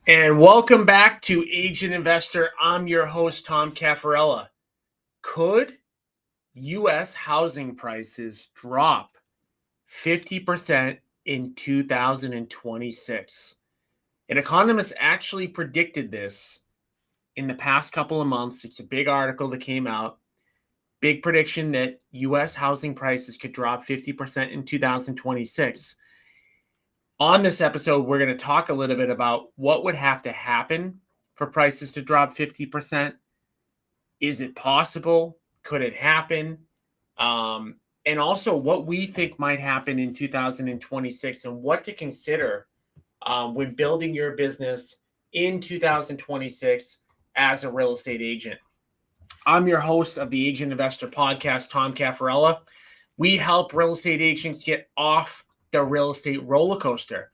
And welcome back to Agent Investor. I'm your host, Tom Caffarella. Could U.S. housing prices drop 50% in 2026? An economist actually predicted this in the past couple of months. It's a big article that came out. Big prediction that U.S. housing prices could drop 50% in 2026. On this episode, we're going to talk a little bit about what would have to happen for prices to drop 50%. Is it possible? Could it happen? And also what we think might happen in 2026 and what to consider when building your business in 2026 as a real estate agent. I'm your host of the Agent Investor Podcast, Tom Caffarella. We help real estate agents get off the real estate roller coaster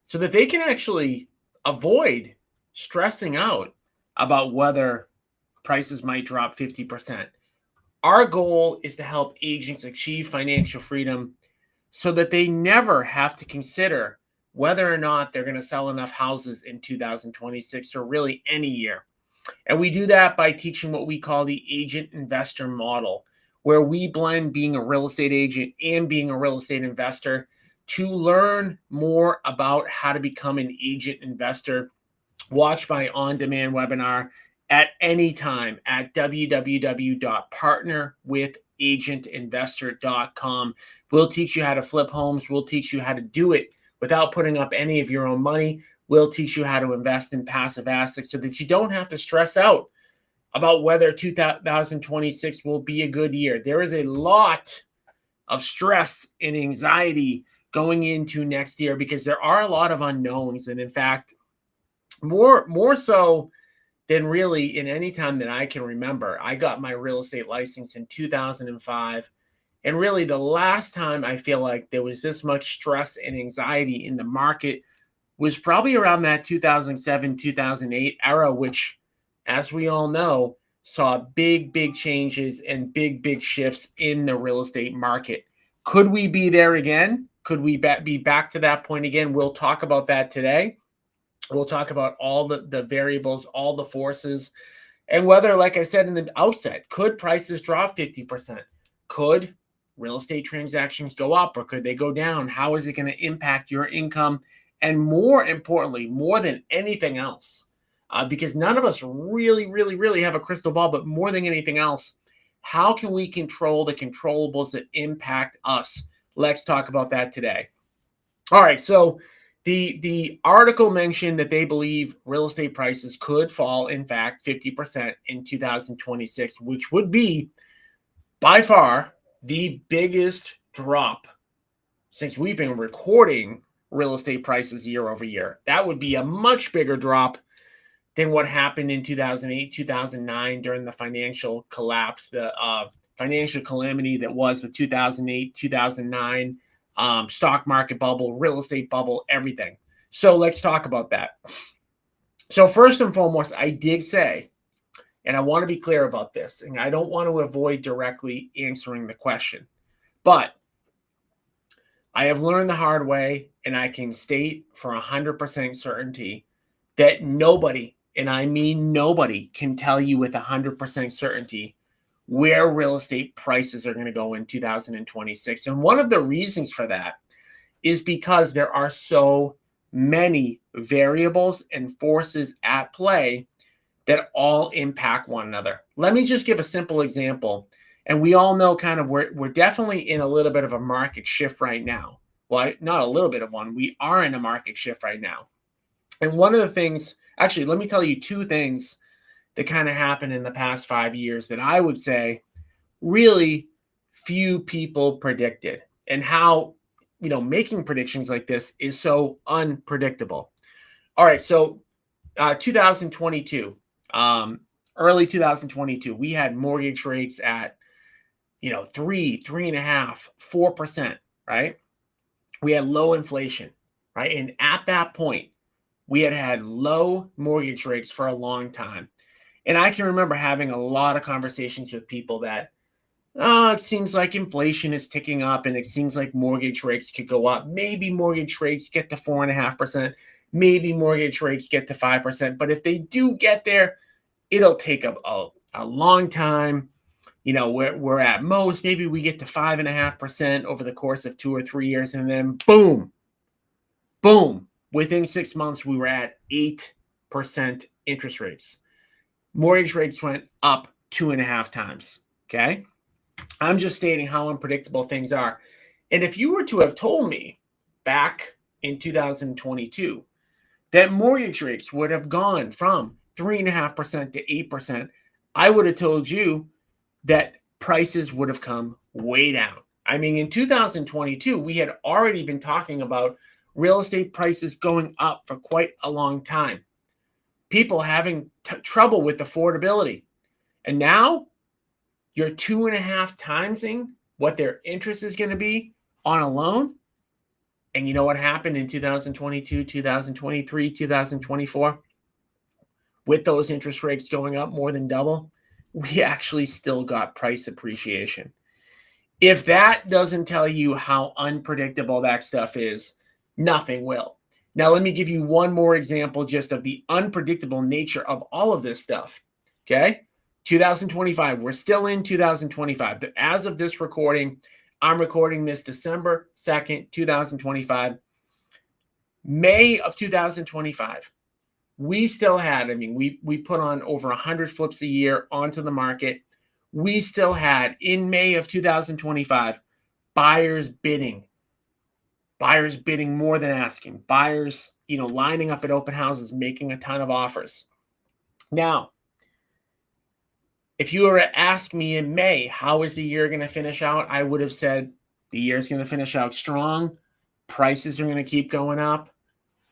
so that they can actually avoid stressing out about whether prices might drop 50%. Our goal is to help agents achieve financial freedom so that they never have to consider whether or not they're going to sell enough houses in 2026 or really any year. And we do that by teaching what we call the agent investor model, where we blend being a real estate agent and being a real estate investor to learn more about how to become an agent investor. Watch my on-demand webinar at any time at www.partnerwithagentinvestor.com. We'll teach you how to flip homes. We'll teach you how to do it without putting up any of your own money. We'll teach you how to invest in passive assets so that you don't have to stress out about whether 2026 will be a good year. There is a lot of stress and anxiety going into next year because there are a lot of unknowns. And in fact, more so than really in any time that I can remember. I got my real estate license in 2005. And really the last time I feel like there was this much stress and anxiety in the market was probably around that 2007, 2008 era, which, as we all know, saw big changes and big shifts in the real estate market. Could we be there again? Could we be back to that point again? We'll talk about that today. We'll talk about all the variables, all the forces, and whether, like I said in the outset, could prices drop 50%? Could real estate transactions go up or could they go down? How is it going to impact your income? And more importantly, more than anything else, because none of us really have a crystal ball, but more than anything else, how can we control the controllables that impact us? Let's talk about that today. All right, so the article mentioned that they believe real estate prices could fall, in fact, 50% in 2026, which would be by far the biggest drop since we've been recording real estate prices year over year. That would be a much bigger drop than what happened in 2008, 2009 during the financial collapse, the financial calamity that was the 2008, 2009 stock market bubble, real estate bubble, everything. So let's talk about that. So first and foremost, I did say, and I want to be clear about this, and I don't want to avoid directly answering the question, but I have learned the hard way, and I can state for 100% certainty that nobody, and I mean nobody, can tell you with 100% certainty where real estate prices are going to go in 2026. And one of the reasons for that is because there are so many variables and forces at play that all impact one another. Let me just give a simple example. And we all know kind of we're definitely in a little bit of a market shift right now. Well, not a little bit of one. We are in a market shift right now. And one of the things, actually, let me tell you two things that kind of happened in the past 5 years that I would say really few people predicted, and how, making predictions like this is so unpredictable. All right. So 2022, early 2022, we had mortgage rates at, 3.5%, 4%, right? We had low inflation, right? And at that point, we had low mortgage rates for a long time. And I can remember having a lot of conversations with people that, it seems like inflation is ticking up and it seems like mortgage rates could go up. Maybe mortgage rates get to 4.5%. maybe mortgage rates get to 5%. But if they do get there, it'll take a long time. We're at most, maybe we get to 5.5% over the course of 2 or 3 years. And then boom, within 6 months, we were at 8% interest rates. Mortgage rates went up 2.5 times. Okay. I'm just stating how unpredictable things are. And if you were to have told me back in 2022 that mortgage rates would have gone from 3.5% to 8%, I would have told you that prices would have come way down. I mean, in 2022, we had already been talking about real estate prices going up for quite a long time. People having trouble with affordability. And now you're 2.5 timesing what their interest is going to be on a loan. And you know what happened in 2022, 2023, 2024? With those interest rates going up more than double, we actually still got price appreciation. If that doesn't tell you how unpredictable that stuff is, nothing will. Now, let me give you one more example just of the unpredictable nature of all of this stuff. Okay? 2025. We're still in 2025. But as of this recording, I'm recording this December 2nd, 2025. May of 2025. We still had, we put on over 100 flips a year onto the market. We still had, in May of 2025, buyers bidding more than asking, buyers, lining up at open houses, making a ton of offers. Now, if you were to ask me in May, how is the year going to finish out? I would have said the year's going to finish out strong. Prices are going to keep going up.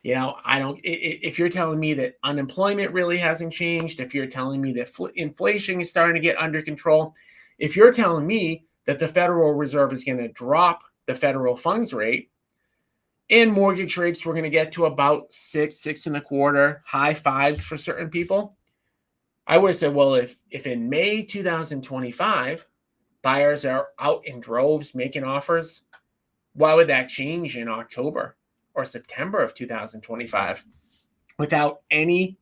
If you're telling me that unemployment really hasn't changed, if you're telling me that inflation is starting to get under control, if you're telling me that the Federal Reserve is going to drop the federal funds rate and mortgage rates we're going to get to about 6.25, high fives for certain people, I would have said, well, if in May 2025, buyers are out in droves making offers, why would that change in October or September of 2025 without any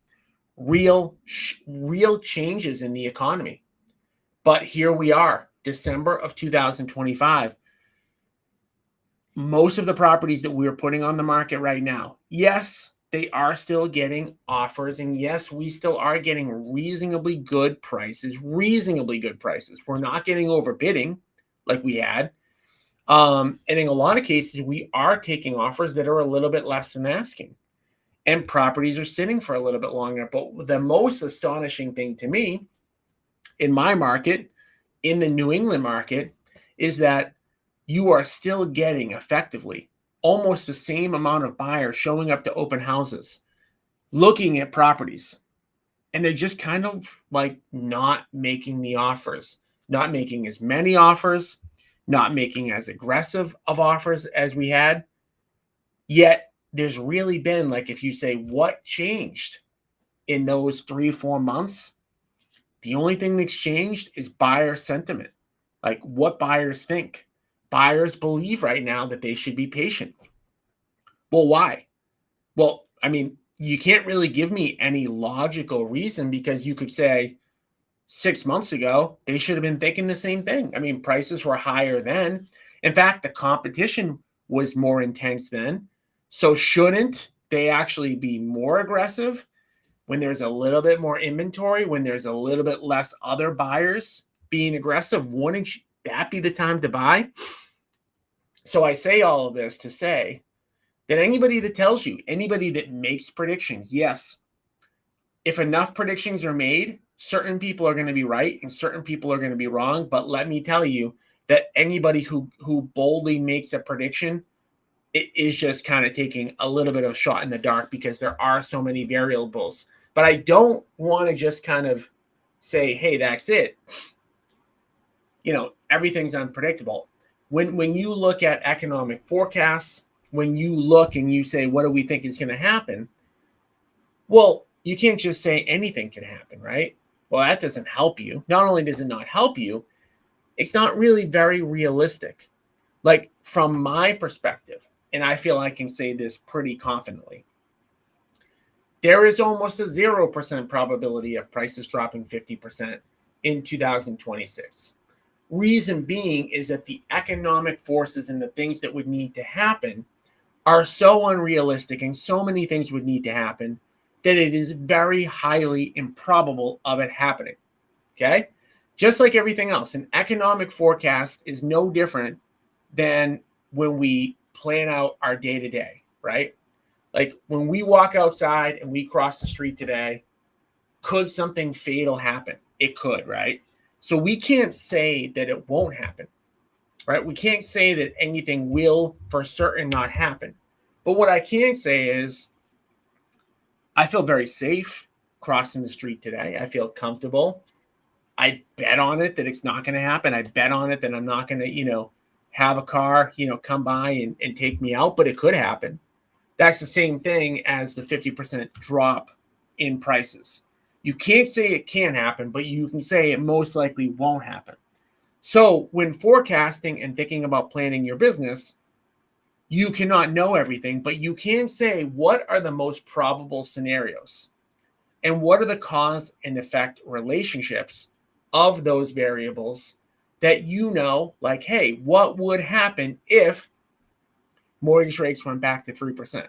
real changes in the economy? But here we are, December of 2025. Most of the properties that we're putting on the market right now, yes, they are still getting offers. And yes, we still are getting reasonably good prices. We're not getting overbidding like we had. And in a lot of cases, we are taking offers that are a little bit less than asking. And properties are sitting for a little bit longer. But the most astonishing thing to me in my market, in the New England market, is that you are still getting effectively almost the same amount of buyers showing up to open houses, looking at properties. And they're just kind of like not making the offers, not making as many offers, not making as aggressive of offers as we had. Yet there's really been, like, if you say what changed in those 3-4 months, the only thing that's changed is buyer sentiment, like what buyers think. Buyers believe right now that they should be patient. Well, why? Well, you can't really give me any logical reason, because you could say 6 months ago, they should have been thinking the same thing. Prices were higher then. In fact, the competition was more intense then. So shouldn't they actually be more aggressive when there's a little bit more inventory, when there's a little bit less other buyers being aggressive? Wouldn't that be the time to buy? So I say all of this to say that anybody that tells you, anybody that makes predictions, yes, if enough predictions are made, certain people are going to be right and certain people are going to be wrong. But let me tell you that anybody who boldly makes a prediction, it is just kind of taking a little bit of a shot in the dark, because there are so many variables. But I don't want to just kind of say, hey, that's it. Everything's unpredictable. When you look at economic forecasts, when you look and you say, what do we think is going to happen? Well, you can't just say anything can happen, right? Well, that doesn't help you. Not only does it not help you, it's not really very realistic. Like, from my perspective, and I feel I can say this pretty confidently, there is almost a 0% probability of prices dropping 50% in 2026. Reason being is that the economic forces and the things that would need to happen are so unrealistic, and so many things would need to happen that it is very highly improbable of it happening. Okay? Just like everything else, an economic forecast is no different than when we plan out our day to day, right? Like when we walk outside and we cross the street today, could something fatal happen? It could, right? So we can't say that it won't happen, right? We can't say that anything will for certain not happen. But what I can say is I feel very safe crossing the street today. I feel comfortable. I bet on it that it's not going to happen. I bet on it that I'm not going to, have a car, come by and take me out, but it could happen. That's the same thing as the 50% drop in prices. You can't say it can happen, but you can say it most likely won't happen. So when forecasting and thinking about planning your business, you cannot know everything, but you can say what are the most probable scenarios and what are the cause and effect relationships of those variables that like, hey, what would happen if mortgage rates went back to 3%?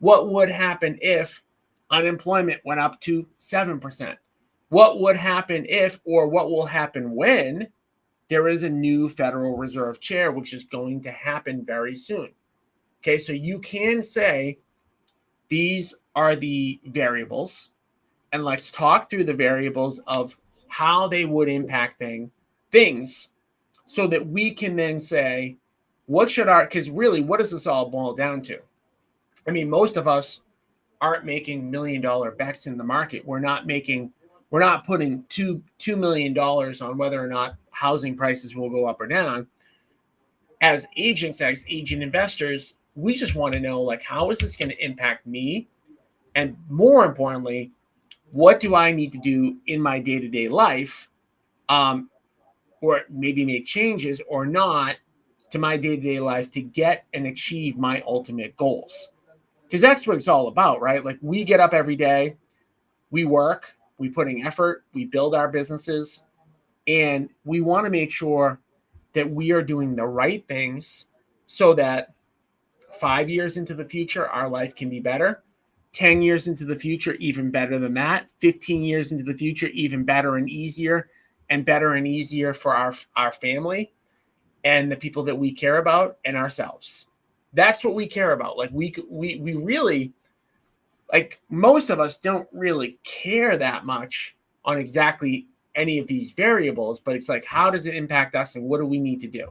What would happen if unemployment went up to 7%? What would happen if, or what will happen when there is a new Federal Reserve chair, which is going to happen very soon? Okay, so you can say these are the variables, and let's talk through the variables of how they would impact things so that we can then say, because really, what does this all boil down to? I mean, most of us aren't making $1 million bets in the market. We're not putting $2 million on whether or not housing prices will go up or down. As agent investors, we just want to know, like, how is this going to impact me? And more importantly, what do I need to do in my day-to-day life, or maybe make changes or not to my day-to-day life to get and achieve my ultimate goals? Because that's what it's all about, right? Like, we get up every day, we work, we put in effort, we build our businesses, and we want to make sure that we are doing the right things so that 5 years into the future, our life can be better. 10 years into the future, even better than that. 15 years into the future, even better and easier for our family and the people that we care about and ourselves. That's what we care about. Like we really, like, most of us don't really care that much on exactly any of these variables, but it's like, how does it impact us and what do we need to do?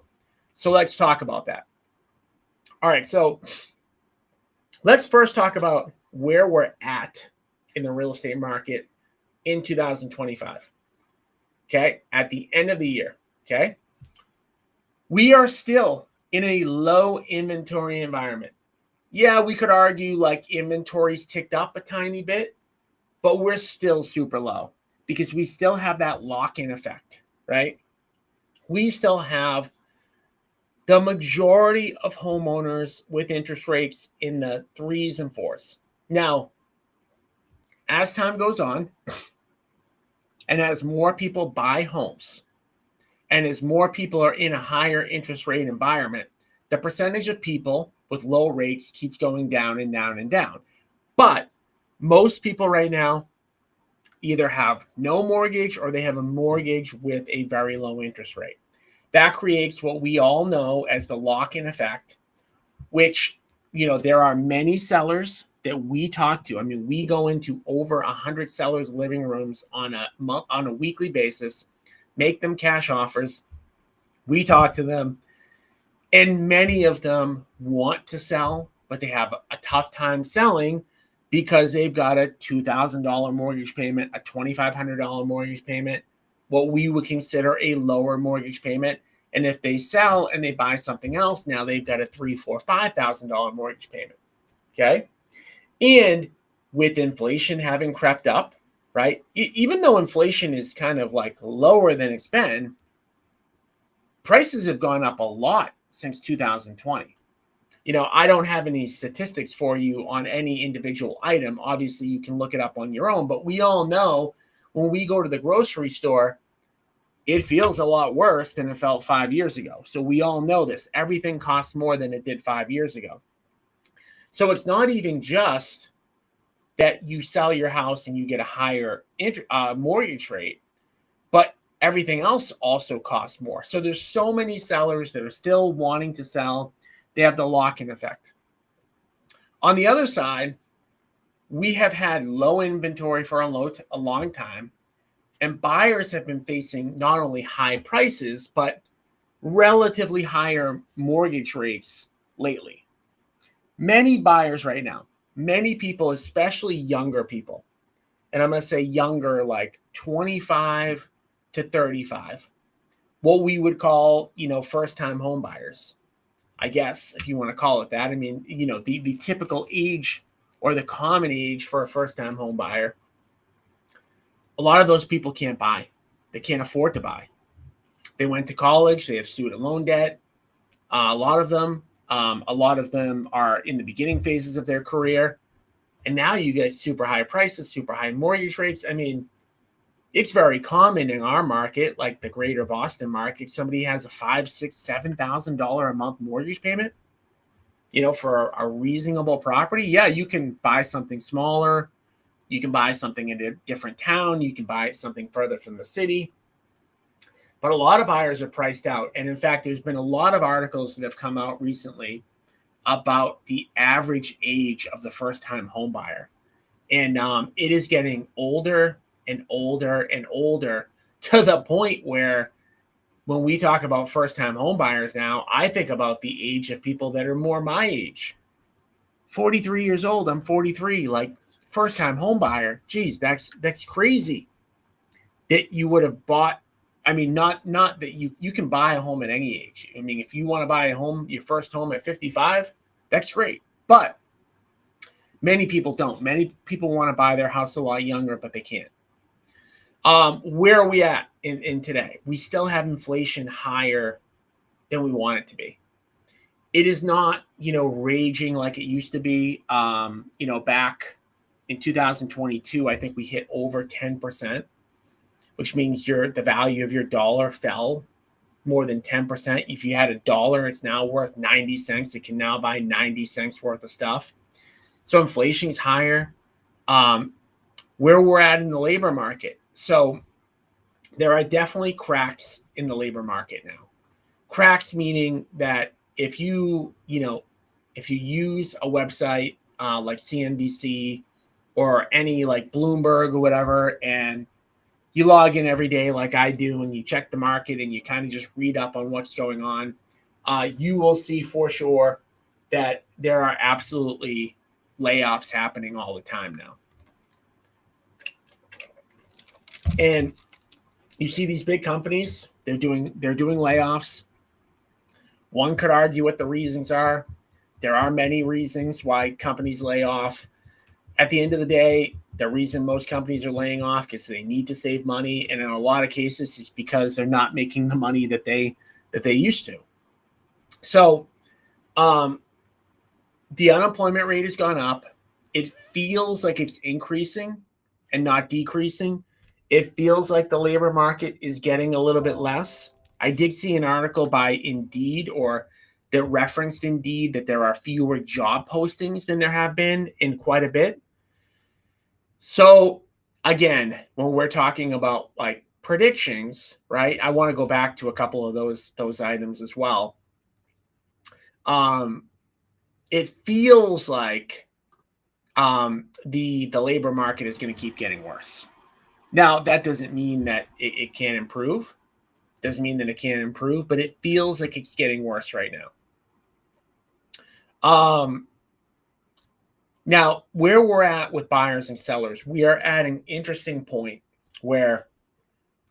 So let's talk about that. All right, so let's first talk about where we're at in the real estate market in 2025. Okay, at the end of the year. Okay, we are still in a low inventory environment. Yeah, we could argue like inventory's ticked up a tiny bit, but we're still super low because we still have that lock-in effect, right? We still have the majority of homeowners with interest rates in the 3s and 4s. Now, as time goes on, and as more people buy homes, and as more people are in a higher interest rate environment, the percentage of people with low rates keeps going down and down and down. But most people right now either have no mortgage or they have a mortgage with a very low interest rate. That creates what we all know as the lock-in effect, which, there are many sellers that we talk to. I mean, we go into over 100 sellers' living rooms on a weekly basis, make them cash offers. We talk to them, and many of them want to sell, but they have a tough time selling because they've got a $2,000 mortgage payment, a $2,500 mortgage payment, what we would consider a lower mortgage payment. And if they sell and they buy something else, now they've got a $3,000, $4,000, $5,000 mortgage payment. Okay. And with inflation having crept up, right? Even though inflation is kind of like lower than it's been, prices have gone up a lot since 2020. I don't have any statistics for you on any individual item. Obviously, you can look it up on your own, but we all know when we go to the grocery store, it feels a lot worse than it felt 5 years ago. So we all know this. Everything costs more than it did 5 years ago. So it's not even just that you sell your house and you get a higher mortgage rate, but everything else also costs more. So there's so many sellers that are still wanting to sell. They have the lock-in effect. On the other side, we have had low inventory for a long time, and buyers have been facing not only high prices, but relatively higher mortgage rates lately. Many buyers right now, many people, especially younger people, and I'm going to say younger, like 25 to 35, what we would call, first-time home buyers, I guess, if you want to call it that. I mean, the typical age or the common age for a first-time home buyer, a lot of those people can't buy. They can't afford to buy. They went to college. They have student loan debt. A lot of them are in the beginning phases of their career. And now you get super high prices, super high mortgage rates. I mean, it's very common in our market, like the greater Boston market. Somebody has a $5,000, $6,000, $7,000 a month mortgage payment, for a reasonable property. Yeah, you can buy something smaller. You can buy something in a different town. You can buy something further from the city. But a lot of buyers are priced out. And in fact, there's been a lot of articles that have come out recently about the average age of the first-time home buyer. And it is getting older and older and older, to the point where when we talk about first-time home buyers now, I think about the age of people that are more my age. 43 years old, I'm 43, like first-time home buyer. Geez, that's crazy that you would have bought. I mean, not that you can buy a home at any age. I mean, if you want to buy a home, your first home at 55, that's great. But many people don't. Many people want to buy their house a lot younger, but they can't. Where are we at in today? We still have inflation higher than we want it to be. It is not, raging like it used to be. Back in 2022, I think we hit over 10%, which means the value of your dollar fell more than 10%. If you had $1, it's now worth 90 cents. It can now buy 90 cents worth of stuff. So inflation is higher. Where we're at in the labor market. So there are definitely cracks in the labor market now. Cracks meaning that if you use a website like CNBC or any like Bloomberg or whatever, and you log in every day like I do, and you check the market and you kind of just read up on what's going on, you will see for sure that there are absolutely layoffs happening all the time now. And you see these big companies, they're doing layoffs. One could argue what the reasons are. There are many reasons why companies lay off. At the end of the day, the reason most companies are laying off is they need to save money, and in a lot of cases, it's because they're not making the money that they used to. So, the unemployment rate has gone up. It feels like it's increasing and not decreasing. It feels like the labor market is getting a little bit less. I did see an article by Indeed, or that referenced Indeed, that there are fewer job postings than there have been in quite a bit. So again, when we're talking about like predictions, right? I want to go back to a couple of those items as well. It feels like the labor market is going to keep getting worse. Now, that doesn't mean that it can't improve. Doesn't mean that it can't improve, but it feels like it's getting worse right now. Now, where we're at with buyers and sellers, we are at an interesting point where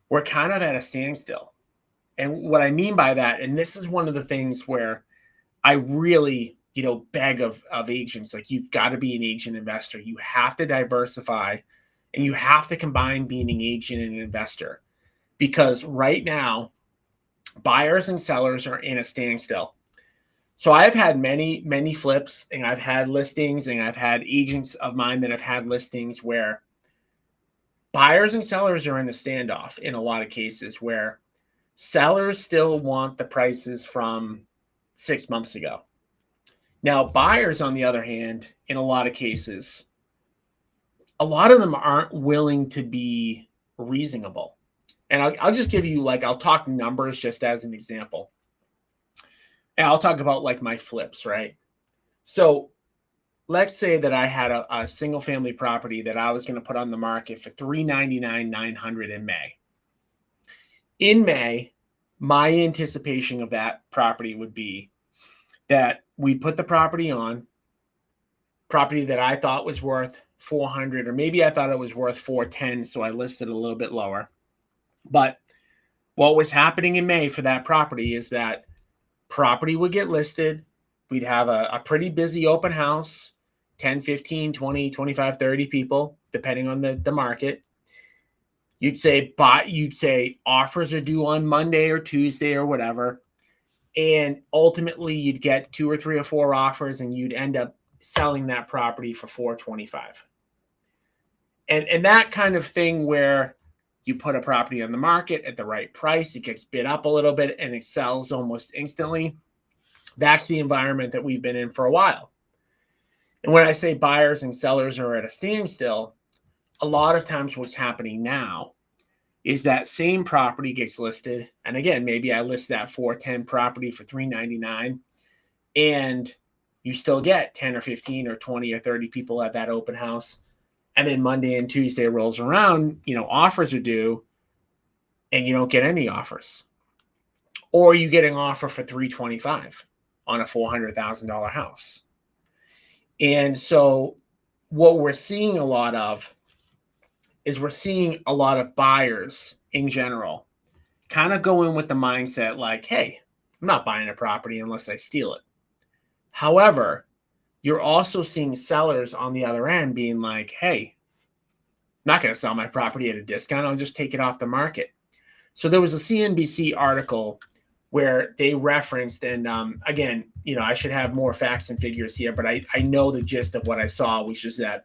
we're kind of at a standstill. And what I mean by that, and this is one of the things where I really, beg of agents, like, you've got to be an agent investor. You have to diversify, and you have to combine being an agent and an investor, because right now, buyers and sellers are in a standstill. So I've had many flips, and I've had listings, and I've had agents of mine that have had listings where buyers and sellers are in a standoff in a lot of cases, where sellers still want the prices from 6 months ago. Now, buyers, on the other hand, in a lot of cases, a lot of them aren't willing to be reasonable. And I'll just give you, like, I'll talk numbers just as an example. And I'll talk about like my flips, right? So let's say that I had a single family property that I was going to put on the market for $399,900 in May. In May, my anticipation of that property would be that we put the property on, property that I thought was worth 400, or maybe I thought it was worth 410, so I listed a little bit lower. But what was happening in May for that property is that property would get listed. We'd have a pretty busy open house, 10, 15, 20, 25, 30 people, depending on the market. You'd say offers are due on Monday or Tuesday or whatever. And ultimately you'd get 2 or 3 or 4 offers, and you'd end up selling that property for $425. And that kind of thing, where you put a property on the market at the right price, it gets bid up a little bit, and it sells almost instantly. That's the environment that we've been in for a while. And when I say buyers and sellers are at a standstill, a lot of times what's happening now is that same property gets listed. And again, maybe I list that 410 property for $399, and you still get 10 or 15 or 20 or 30 people at that open house. And then Monday and Tuesday rolls around, offers are due, and you don't get any offers. Or you get an offer for $325 on a $400,000 house. And so what we're seeing a lot of is buyers in general kind of go in with the mindset like, hey, I'm not buying a property unless I steal it. However, you're also seeing sellers on the other end being like, hey, I'm not going to sell my property at a discount. I'll just take it off the market. So there was a CNBC article where they referenced, and again, I should have more facts and figures here, but I know the gist of what I saw, which is that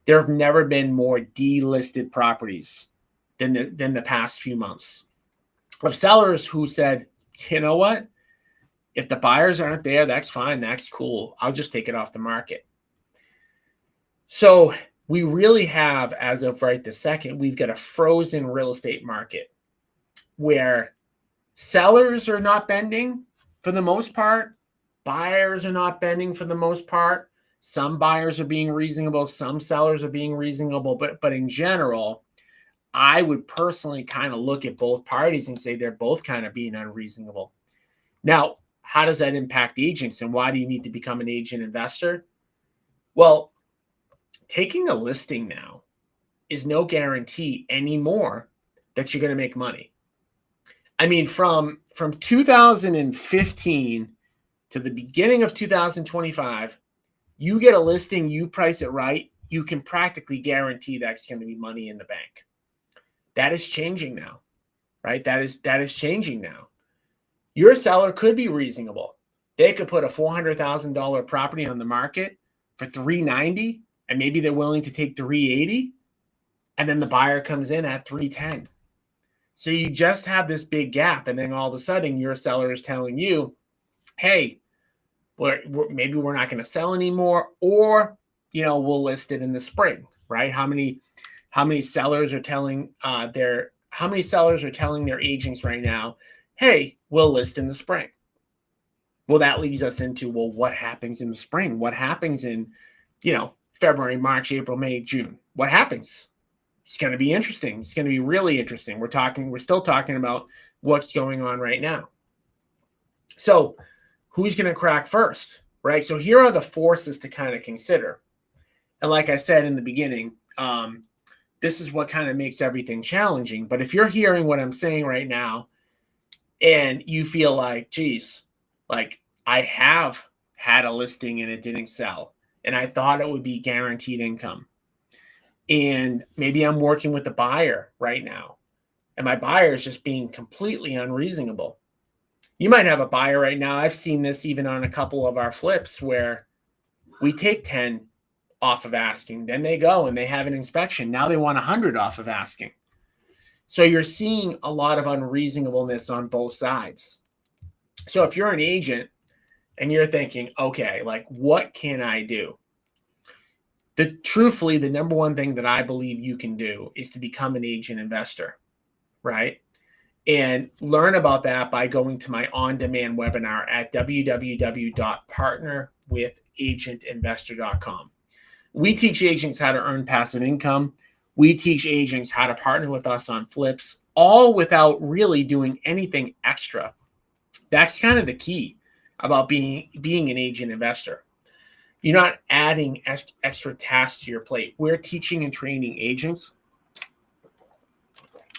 there have never been more delisted properties than the past few months, of sellers who said, you know what? If the buyers aren't there, that's fine. That's cool. I'll just take it off the market. So we really have, as of right this second, we've got a frozen real estate market where sellers are not bending for the most part. Buyers are not bending for the most part. Some buyers are being reasonable. Some sellers are being reasonable. But in general, I would personally kind of look at both parties and say they're both kind of being unreasonable. Now, how does that impact agents, and why do you need to become an agent investor? Well, taking a listing now is no guarantee anymore that you're going to make money. I mean, from 2015 to the beginning of 2025, you get a listing, you price it right, you can practically guarantee that's going to be money in the bank. That is changing now, right? That is changing now. Your seller could be reasonable. They could put a $400,000 property on the market for $390, and maybe they're willing to take $380, and then the buyer comes in at $310. So you just have this big gap, and then all of a sudden your seller is telling you, hey, maybe we're not going to sell anymore, or we'll list it in the spring, right? How many sellers are telling their agents right now, hey, we'll list in the spring? Well, that leads us into, well, what happens in the spring? What happens in February, March, April, May, June? What happens? It's going to be interesting. It's going to be really interesting. We're still talking about what's going on right now. So who's going to crack first, right? So here are the forces to kind of consider. And like I said in the beginning, this is what kind of makes everything challenging. But if you're hearing what I'm saying right now, and you feel like, geez, like I have had a listing and it didn't sell, and I thought it would be guaranteed income, and maybe I'm working with a buyer right now, and my buyer is just being completely unreasonable, You might have a buyer right now. I've seen this even on a couple of our flips where we take 10 off of asking, then they go and they have an inspection. Now they want 100 off of asking. So you're seeing a lot of unreasonableness on both sides. So if you're an agent and you're thinking, okay, like what can I do? Truthfully, the number one thing that I believe you can do is to become an agent investor, right? And learn about that by going to my on-demand webinar at www.partnerwithagentinvestor.com. We teach agents how to earn passive income. We teach agents how to partner with us on flips, all without really doing anything extra. That's kind of the key about being an agent investor. You're not adding extra tasks to your plate. We're teaching and training agents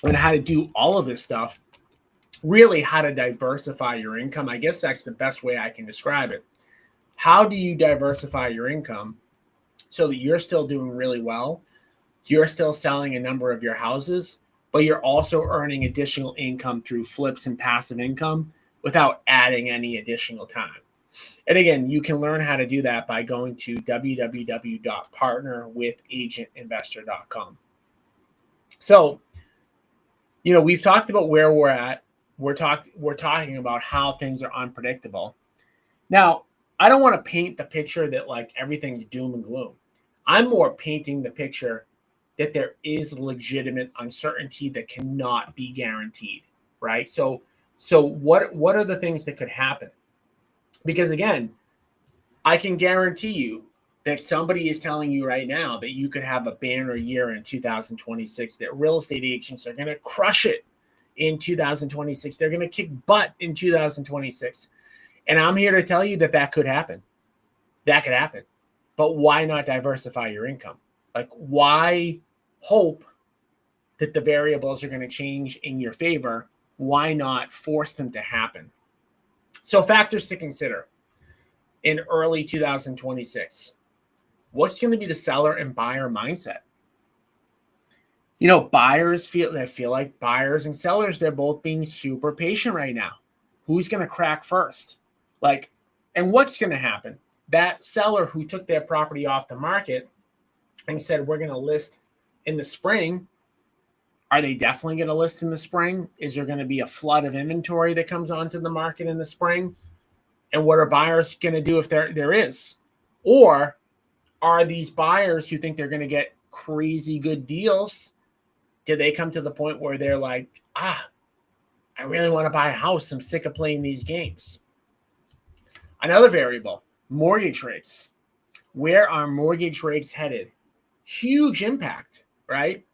on how to do all of this stuff, really how to diversify your income. I guess that's the best way I can describe it. How do you diversify your income so that you're still doing really well? You're still selling a number of your houses, but you're also earning additional income through flips and passive income without adding any additional time. And again, you can learn how to do that by going to www.partnerwithagentinvestor.com. So, we've talked about where we're at. We're talking about how things are unpredictable. Now, I don't want to paint the picture that like everything's doom and gloom. I'm more painting the picture that there is legitimate uncertainty that cannot be guaranteed, right? So what are the things that could happen? Because again, I can guarantee you that somebody is telling you right now that you could have a banner year in 2026, that real estate agents are going to crush it in 2026. They're going to kick butt in 2026. And I'm here to tell you that could happen. That could happen. But why not diversify your income? Like, why hope that the variables are going to change in your favor? Why not force them to happen? So factors to consider in early 2026. What's going to be the seller and buyer mindset? Buyers feel like buyers and sellers, they're both being super patient right now. Who's going to crack first? And what's going to happen? That seller who took their property off the market and said, we're going to list in the spring, are they definitely going to list in the spring? Is there going to be a flood of inventory that comes onto the market in the spring? And what are buyers going to do if there is? Or are these buyers who think they're going to get crazy good deals, do they come to the point where they're like, I really want to buy a house. I'm sick of playing these games. Another variable, mortgage rates. Where are mortgage rates headed? Huge impact, right?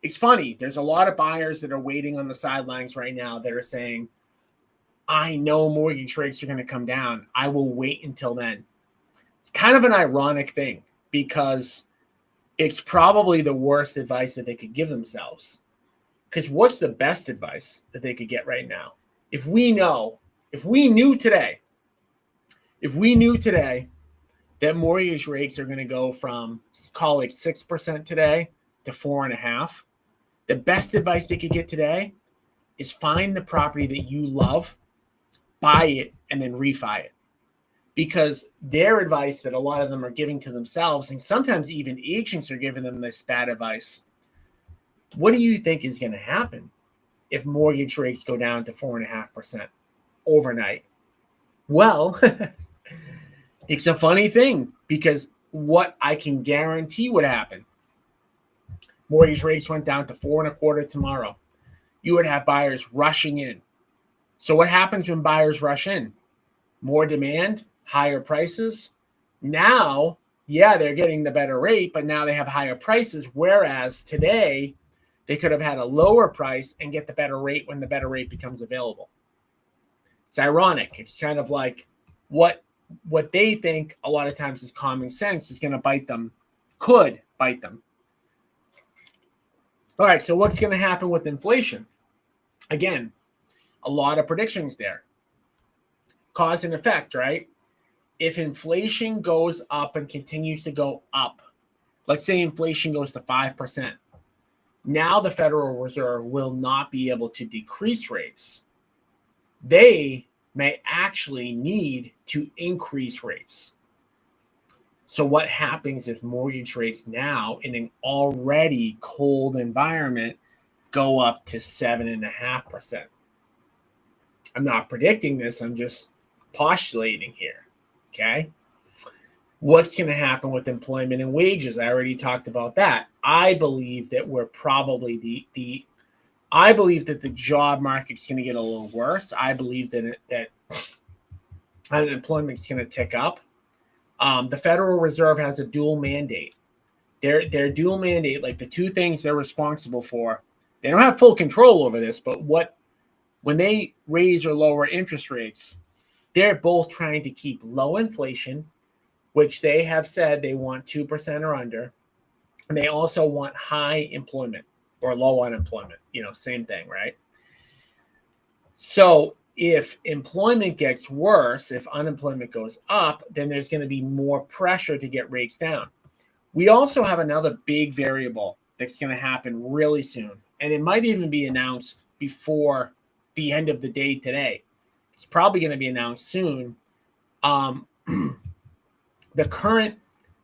It's funny. There's a lot of buyers that are waiting on the sidelines right now that are saying, I know mortgage rates are going to come down. I will wait until then. It's kind of an ironic thing because it's probably the worst advice that they could give themselves. Because what's the best advice that they could get right now? If we knew today that mortgage rates are going to go from, call it 6% today to 4.5%, the best advice they could get today is find the property that you love, buy it, and then refi it. Because their advice that a lot of them are giving to themselves, and sometimes even agents are giving them this bad advice. What do you think is going to happen if mortgage rates go down to 4.5% overnight? Well, it's a funny thing because what I can guarantee would happen. Mortgage rates went down to 4.25% tomorrow. You would have buyers rushing in. So what happens when buyers rush in? More demand, higher prices. Now, they're getting the better rate, but now they have higher prices. Whereas today, they could have had a lower price and get the better rate when the better rate becomes available. It's ironic. It's kind of like what they think a lot of times is common sense is going to bite them, could bite them. All right, so what's going to happen with inflation? Again, a lot of predictions there. Cause and effect, right? If inflation goes up and continues to go up, let's say inflation goes to 5%, now the Federal Reserve will not be able to decrease rates. They may actually need to increase rates. So what happens if mortgage rates now in an already cold environment go up to 7.5%? I'm not predicting this. I'm just postulating here. Okay. What's going to happen with employment and wages? I already talked about that. I believe that we're probably I believe that the job market's going to get a little worse. I believe that unemployment's going to tick up. The Federal Reserve has a dual mandate. Their dual mandate, like the two things they're responsible for, they don't have full control over this, but when they raise or lower interest rates, they're both trying to keep low inflation, which they have said they want 2% or under, and they also want high employment or low unemployment. Same thing, right? So if employment gets worse, if unemployment goes up, then there's going to be more pressure to get rates down. We also have another big variable that's going to happen really soon, and it might even be announced before the end of the day today. It's probably going to be announced soon. The current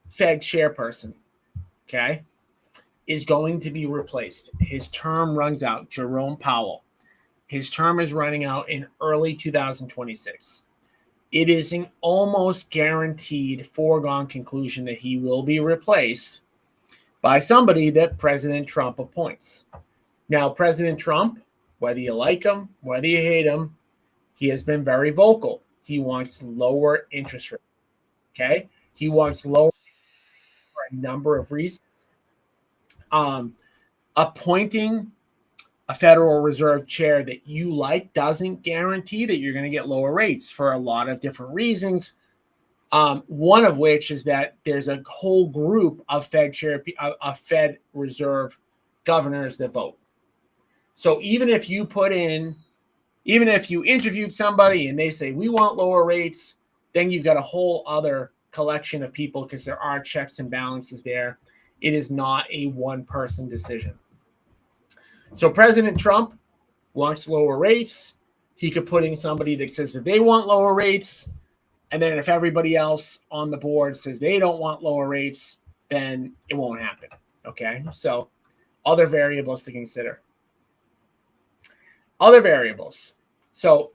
Fed chairperson, okay, is going to be replaced. His term runs out, Jerome Powell. His term is running out in early 2026. It is an almost guaranteed foregone conclusion that he will be replaced by somebody that President Trump appoints. Now, President Trump, whether you like him, whether you hate him, he has been very vocal. He wants lower interest rates. Okay? He wants lower for a number of reasons. Appointing a Federal Reserve chair that you like doesn't guarantee that you're going to get lower rates for a lot of different reasons. One of which is that there's a whole group of Fed Reserve governors that vote. So even if you interviewed somebody and they say, we want lower rates, then you've got a whole other collection of people because there are checks and balances there. It is not a one-person decision. So President Trump wants lower rates. He could put in somebody that says that they want lower rates. And then if everybody else on the board says they don't want lower rates, then it won't happen. Okay? So other variables to consider. Other variables. So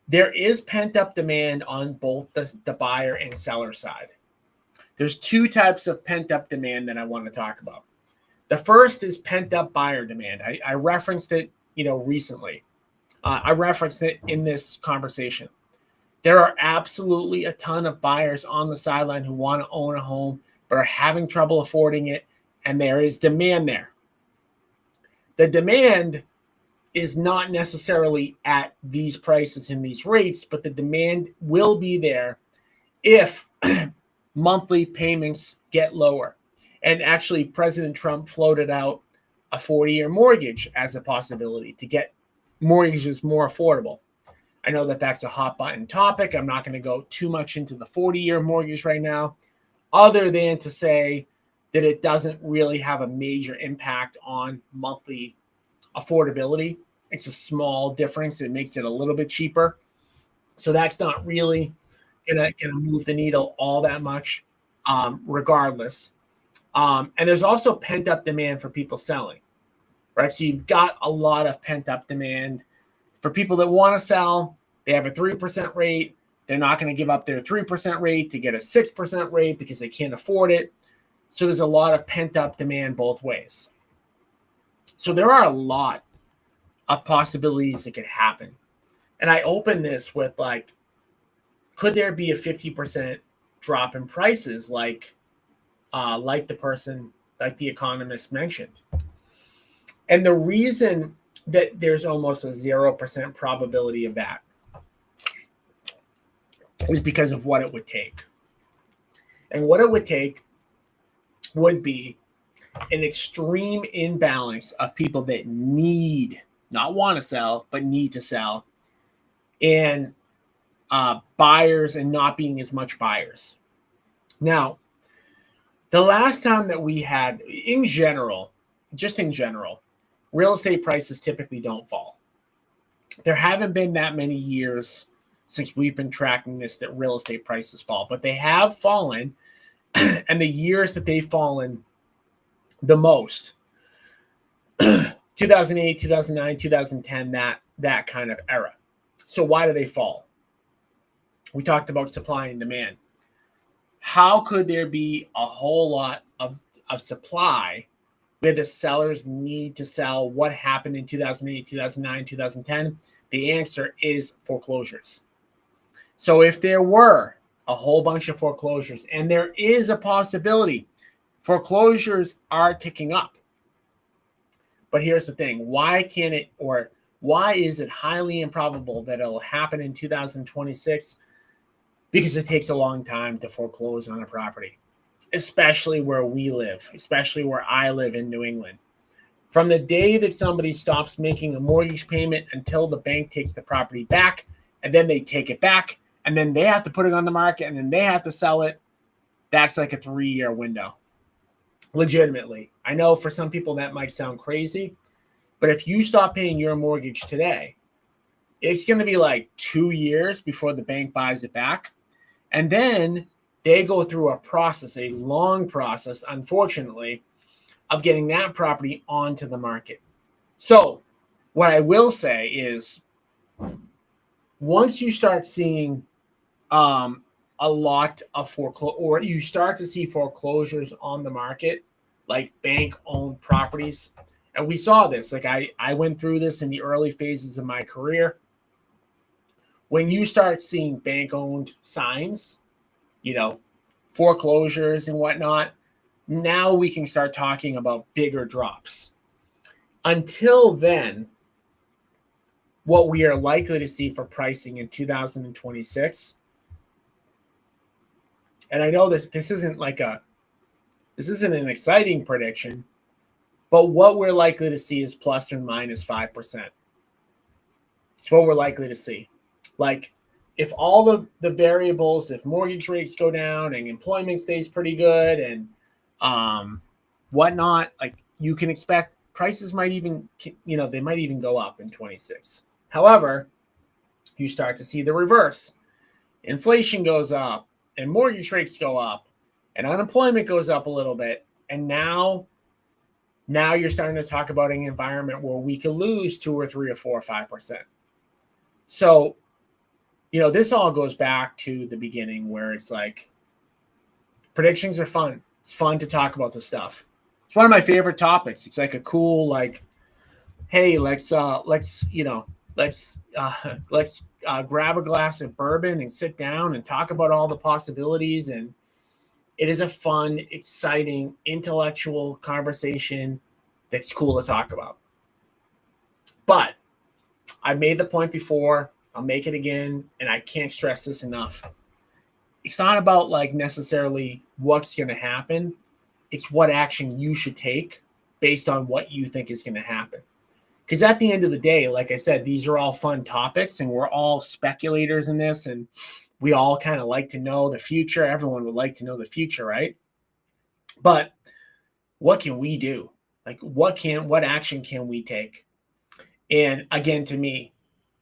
there is pent-up demand on both the buyer and seller side. There's two types of pent-up demand that I want to talk about. The first is pent-up buyer demand. I referenced it, recently. I referenced it in this conversation. There are absolutely a ton of buyers on the sideline who want to own a home but are having trouble affording it, and there is demand there. The demand is not necessarily at these prices and these rates, but the demand will be there if monthly payments get lower. And actually, President Trump floated out a 40-year mortgage as a possibility to get mortgages more affordable. I know that that's a hot button topic. I'm not going to go too much into the 40-year mortgage right now, other than to say that it doesn't really have a major impact on monthly affordability. It's a small difference. It makes it a little bit cheaper. So that's not really gonna move the needle all that much, regardless. And there's also pent-up demand for people selling, right? So you've got a lot of pent-up demand for people that want to sell. They have a 3% rate. They're not going to give up their 3% rate to get a 6% rate because they can't afford it. So there's a lot of pent-up demand both ways. So there are a lot of possibilities that could happen. And I open this with could there be a 50% drop in prices like the economist mentioned? And the reason that there's almost a 0% probability of that is because of what it would take. And what it would take would be an extreme imbalance of people that not want to sell, but need to sell, and buyers and not being as much buyers. Now, the last time that we had, in general, real estate prices typically don't fall. There haven't been that many years since we've been tracking this, that real estate prices fall, but they have fallen. And the years that they've fallen the most, 2008, 2009, 2010, that kind of era. So why do they fall? We talked about supply and demand. How could there be a whole lot of supply where the sellers need to sell? What happened in 2008, 2009, 2010? The answer is foreclosures. So if there were a whole bunch of foreclosures, and there is a possibility, foreclosures are ticking up. But here's the thing. Why is it highly improbable that it'll happen in 2026? Because it takes a long time to foreclose on a property, especially where we live, especially where I live in New England. From the day that somebody stops making a mortgage payment until the bank takes the property back, and then they take it back, and then they have to put it on the market, and then they have to sell it, that's like a 3-year window. Legitimately. I know for some people that might sound crazy, but if you stop paying your mortgage today, it's going to be like 2 years before the bank buys it back. And then they go through a process, a long process, unfortunately, of getting that property onto the market. So what I will say is, once you start seeing a lot of or you start to see foreclosures on the market, like bank-owned properties, and we saw this, like I went through this in the early phases of my career. When you start seeing bank-owned signs, foreclosures and whatnot, now we can start talking about bigger drops. Until then, what we are likely to see for pricing in 2026, and I know this isn't an exciting prediction, but what we're likely to see is plus or minus 5%. It's what we're likely to see. Like, if all the variables, if mortgage rates go down and employment stays pretty good and whatnot, like, you can expect prices might even, they might even go up in 26. However, you start to see the reverse. Inflation goes up and mortgage rates go up and unemployment goes up a little bit. And now you're starting to talk about an environment where we could lose 2 or 3 or 4 or 5%. So, this all goes back to the beginning where it's like, predictions are fun. It's fun to talk about this stuff. It's one of my favorite topics. It's like a cool, like, hey, let's grab a glass of bourbon and sit down and talk about all the possibilities. And it is a fun, exciting, intellectual conversation that's cool to talk about. But I've made the point before, I'll make it again, and I can't stress this enough. It's not about like necessarily what's going to happen. It's what action you should take based on what you think is going to happen. Because at the end of the day, like I said, these are all fun topics and we're all speculators in this, and we all kind of like to know the future. Everyone would like to know the future, right? But what can we do? Like, what action can we take? And again, to me,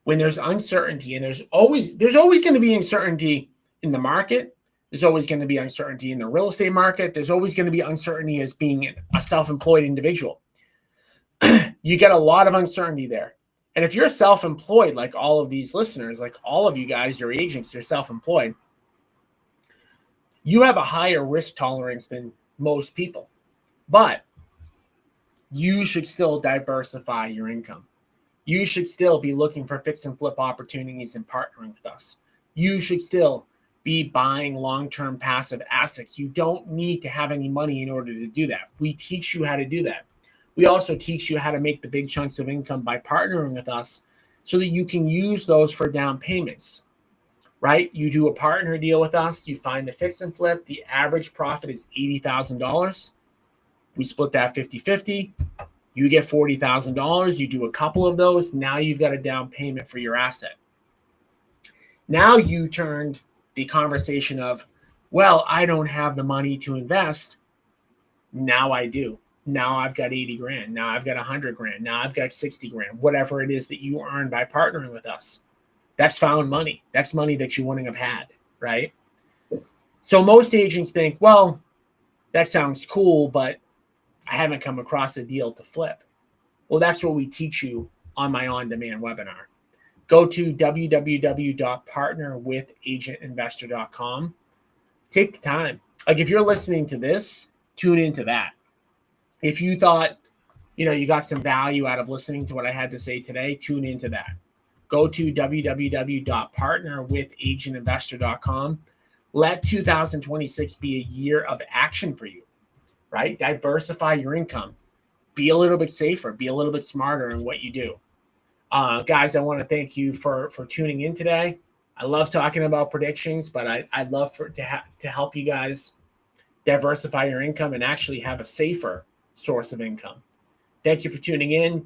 when there's uncertainty, and there's always going to be uncertainty in the market, there's always going to be uncertainty in the real estate market, there's always going to be uncertainty as being a self-employed individual. You get a lot of uncertainty there. And if you're self-employed, like all of these listeners, like all of you guys, you're agents, you're self-employed, you have a higher risk tolerance than most people. But you should still diversify your income. You should still be looking for fix and flip opportunities and partnering with us. You should still be buying long-term passive assets. You don't need to have any money in order to do that. We teach you how to do that. We also teach you how to make the big chunks of income by partnering with us so that you can use those for down payments, right? You do a partner deal with us. You find the fix and flip. The average profit is $80,000. We split that 50-50. You get $40,000. You do a couple of those. Now you've got a down payment for your asset. Now you turned the conversation of, well, I don't have the money to invest. Now I do. Now I've got 80 grand. Now I've got 100 grand. Now I've got 60 grand, whatever it is that you earn by partnering with us. That's found money. That's money that you wouldn't have had, right? So most agents think, well, that sounds cool, but I haven't come across a deal to flip. Well, that's what we teach you on my on-demand webinar. Go to www.partnerwithagentinvestor.com. Take the time. Like if you're listening to this, tune into that. If you thought, you got some value out of listening to what I had to say today, tune into that. Go to www.partnerwithagentinvestor.com. Let 2026 be a year of action for you, right? Diversify your income. Be a little bit safer. Be a little bit smarter in what you do. Guys, I want to thank you for tuning in today. I love talking about predictions, but I'd love to help you guys diversify your income and actually have a safer source of income. Thank you for tuning in.